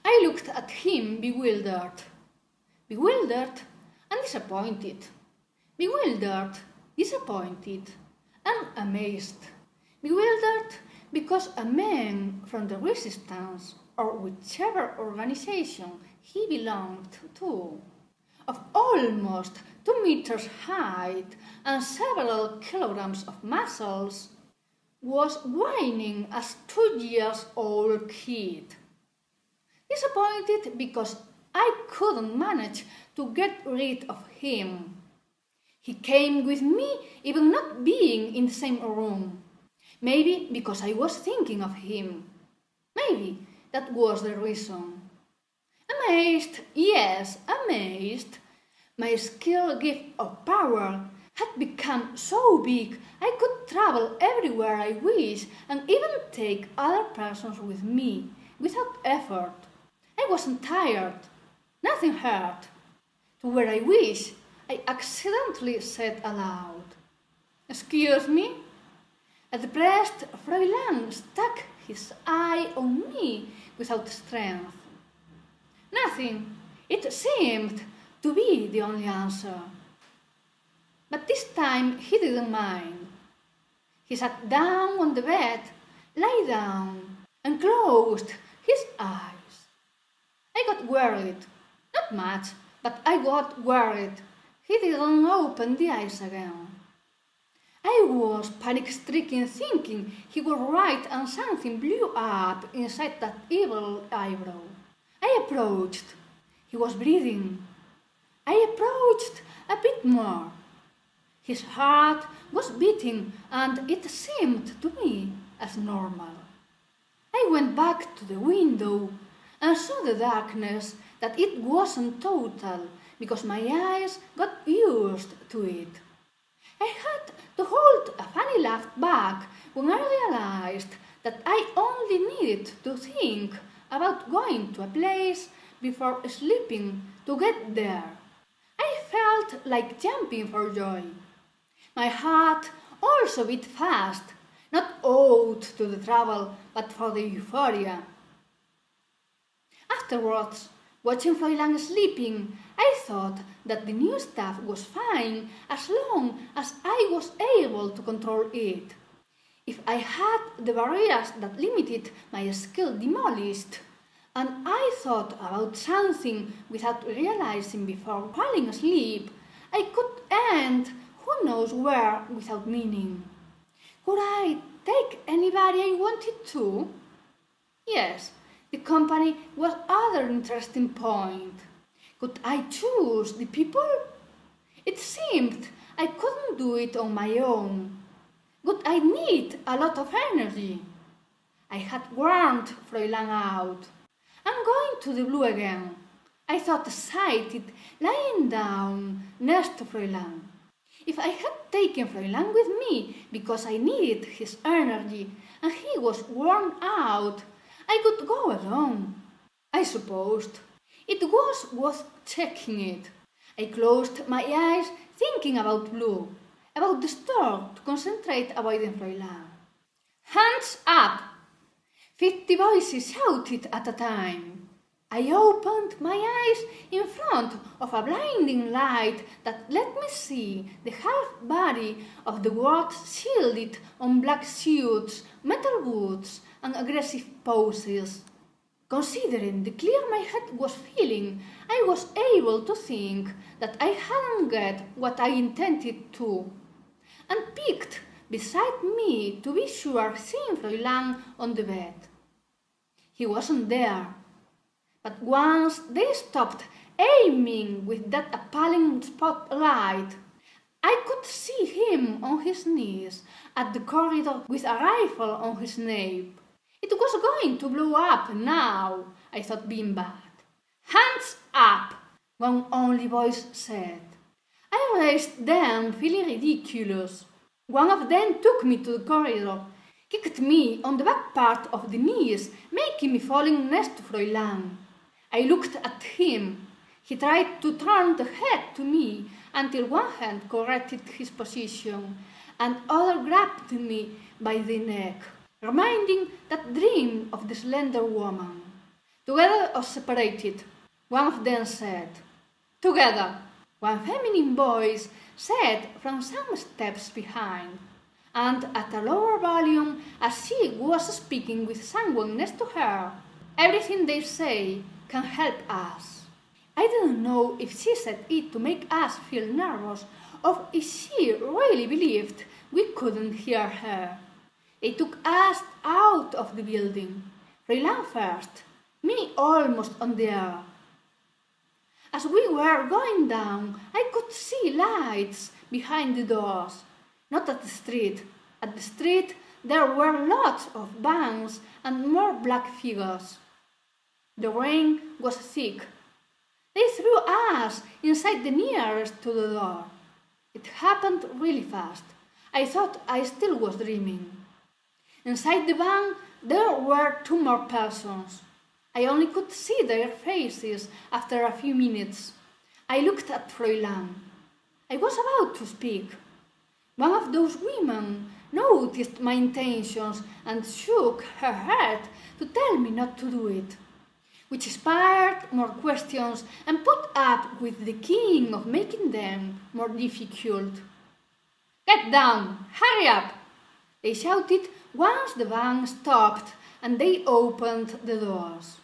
I looked at him bewildered. Bewildered and disappointed. Bewildered, disappointed, and amazed. Bewildered because a man from the resistance, or whichever organization he belonged to, of almost 2 meters height and several kilograms of muscles, was whining as 2-year-old kid. Disappointed because I couldn't manage to get rid of him. He came with me even not being in the same room. Maybe because I was thinking of him. Maybe that was the reason. Amazed, yes, amazed. My skill gift of power had become so big I could travel everywhere I wish and even take other persons with me without effort. I wasn't tired. Nothing hurt. To where I wish, I accidentally said aloud. "Excuse me?" A depressed Fräulein stuck his eye on me without strength. Nothing. It seemed to be the only answer. But this time he didn't mind. He sat down on the bed, lay down, and closed his eyes. I got worried. Not much, but I got worried. He didn't open the eyes again. I was panic-stricken, thinking he was right and something blew up inside that evil eyebrow. I approached. He was breathing. I approached a bit more. His heart was beating and it seemed to me as normal. I went back to the window and saw the darkness, that it wasn't total because my eyes got used to it. I had to hold a funny laugh back when I realized that I only needed to think about going to a place before sleeping to get there. I felt like jumping for joy. My heart also beat fast, not owed to the travel, but for the euphoria. Afterwards, watching Fräulein sleeping, I thought that the new stuff was fine as long as I was able to control it. If I had the barriers that limited my skill demolished, and I thought about something without realizing before falling asleep, I could end who knows where without meaning. Could I take anybody I wanted to? Yes, the company was another interesting point. Could I choose the people? It seemed I couldn't do it on my own. Would I need a lot of energy? I had warned Fräulein out. I'm going to the blue again, I thought, excited, lying down next to Fräulein. If I had taken Fräulein with me because I needed his energy and he was worn out, I could go alone. I supposed it was worth checking it. I closed my eyes, thinking about blue, about the store, to concentrate avoiding Fräulein. Hands up! 50 voices shouted at a time. I opened my eyes in front of a blinding light that let me see the half body of the world shielded on black suits, metal boots, and aggressive poses. Considering the clear my head was feeling, I was able to think that I hadn't got what I intended to, and peeked beside me to be sure seeing Fräulein on the bed. He wasn't there, but once they stopped aiming with that appalling spotlight, I could see him on his knees at the corridor with a rifle on his nape. It was going to blow up now, I thought, being bad. Hands up, one only voice said. I raised them, feeling ridiculous. One of them took me to the corridor, kicked me on the back part of the knees, making me falling next to Fräulein. I looked at him. He tried to turn the head to me until one hand corrected his position and other grabbed me by the neck, reminding that dream of the slender woman. Together or separated? One of them said. Together, one feminine voice said from some steps behind, and at a lower volume as she was speaking with someone next to her. Everything they say can help us. I don't know if she said it to make us feel nervous or if she really believed we couldn't hear her. They took us out of the building. Raquel first, me almost on the air. As we were going down, I could see lights behind the doors. Not at the street. At the street there were lots of vans and more black figures. The rain was thick. They threw us inside the nearest to the door. It happened really fast. I thought I still was dreaming. Inside the van there were 2 more persons. I only could see their faces after a few minutes. I looked at Fräulein. I was about to speak. One of those women noticed my intentions and shook her head to tell me not to do it, which inspired more questions and put up with the king of making them more difficult. Get down! Hurry up! They shouted once the van stopped and they opened the doors.